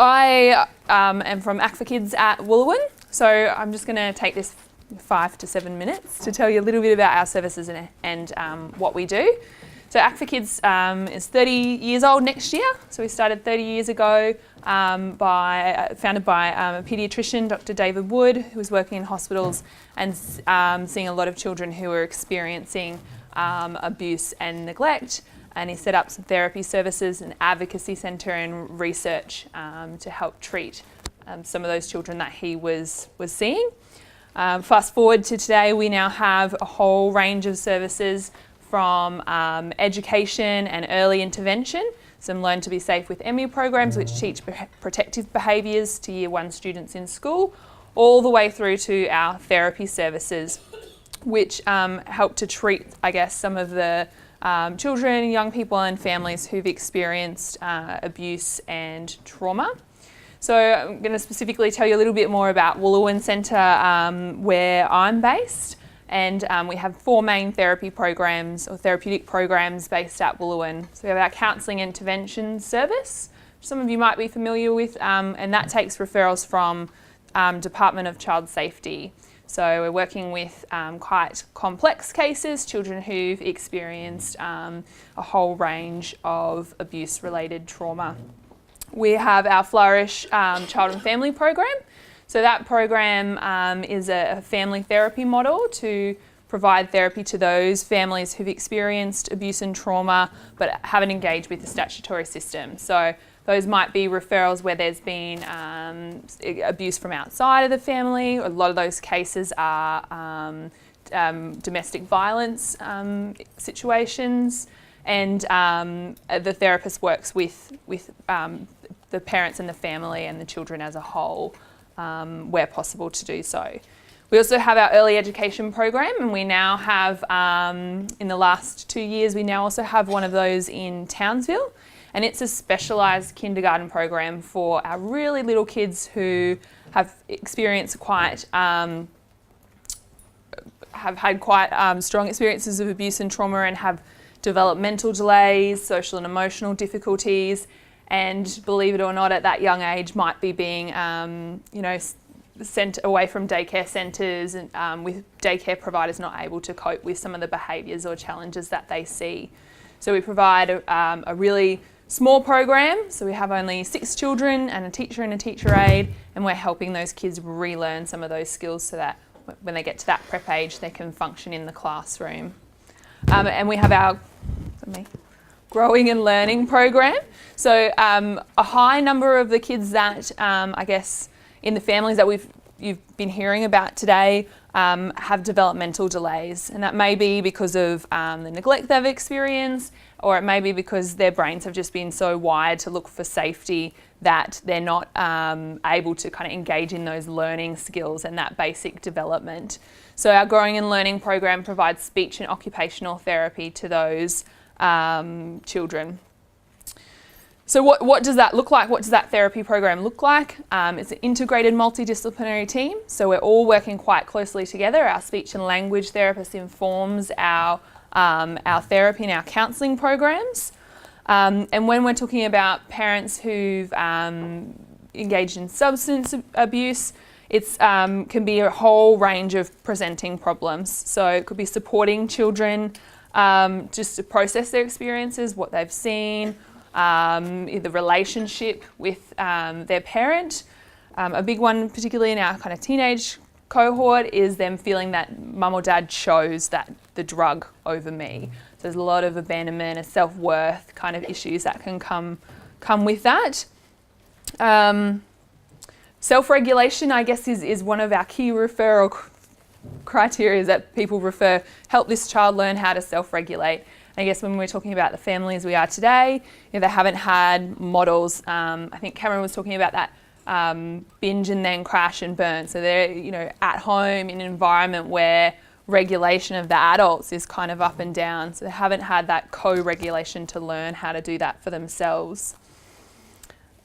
I am from Act for Kids at Wooloowin, so I'm just going to take this 5 to 7 minutes to tell you a little bit about our services and what we do. So Act for Kids is 30 years old next year, so we started 30 years ago, founded by a paediatrician, Dr. David Wood, who was working in hospitals and seeing a lot of children who were experiencing abuse and neglect. And he set up some therapy services, an advocacy centre and research to help treat some of those children that he was seeing. Fast forward to today, we now have a whole range of services from education and early intervention, some Learn to be Safe with Emmy programs which teach protective behaviours to Year 1 students in school, all the way through to our therapy services which help to treat, I guess, some of the children, young people and families who've experienced abuse and trauma. So I'm going to specifically tell you a little bit more about Wooloowin Centre where I'm based, and we have 4 main therapy programs or therapeutic programs based at Wooloowin. So we have our counselling intervention service, which some of you might be familiar with, and that takes referrals from Department of Child Safety. So we're working with quite complex cases, children who've experienced a whole range of abuse-related trauma. We have our Flourish Child and Family program. So that program is a family therapy model to provide therapy to those families who've experienced abuse and trauma but haven't engaged with the statutory system. So those might be referrals where there's been abuse from outside of the family. A lot of those cases are domestic violence situations, and the therapist works with the parents and the family and the children as a whole where possible to do so. We also have our early education program, and we now have, in the last 2 years, we now also have one of those in Townsville. And it's a specialised kindergarten program for our really little kids who have experienced have had quite strong experiences of abuse and trauma and have developmental delays, social and emotional difficulties, and believe it or not, at that young age might be being, sent away from daycare centres and with daycare providers not able to cope with some of the behaviours or challenges that they see. So we provide a really small program, so we have only 6 children and a teacher and a teacher aide, and we're helping those kids relearn some of those skills so that when they get to that prep age they can function in the classroom. And we have our growing and learning program. So a high number of the kids that I guess in the families that you've been hearing about today have developmental delays, and that may be because of the neglect they've experienced, or it may be because their brains have just been so wired to look for safety that they're not able to kind of engage in those learning skills and that basic development. So our Growing and Learning program provides speech and occupational therapy to those children. So what does that look like? What does that therapy program look like? It's an integrated multidisciplinary team, so we're all working quite closely together. Our speech and language therapist informs our therapy and our counselling programs. And when we're talking about parents who've engaged in substance abuse, it can be a whole range of presenting problems. So it could be supporting children just to process their experiences, what they've seen, the relationship with their parent. A big one, particularly in our kind of teenage cohort, is them feeling that mum or dad chose the drug over me. So there's a lot of abandonment and self-worth kind of issues that can come with that. Self-regulation, I guess, is one of our key referral criteria that people refer, help this child learn how to self-regulate. I guess when we're talking about the families we are today, they haven't had models. I think Cameron was talking about that binge and then crash and burn. So they're at home in an environment where regulation of the adults is kind of up and down. So they haven't had that co-regulation to learn how to do that for themselves.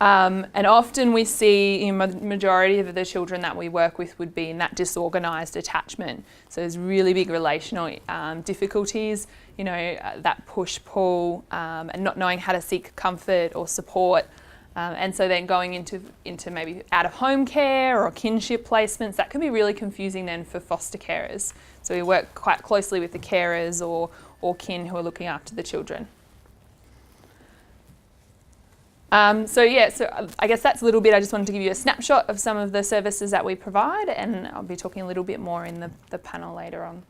And often we see majority of the children that we work with would be in that disorganised attachment. So there's really big relational difficulties, that push-pull and not knowing how to seek comfort or support. And so then going into maybe out-of-home care or kinship placements, that can be really confusing then for foster carers. So we work quite closely with the carers or kin who are looking after the children. So I guess that's a little bit. I just wanted to give you a snapshot of some of the services that we provide, and I'll be talking a little bit more in the panel later on.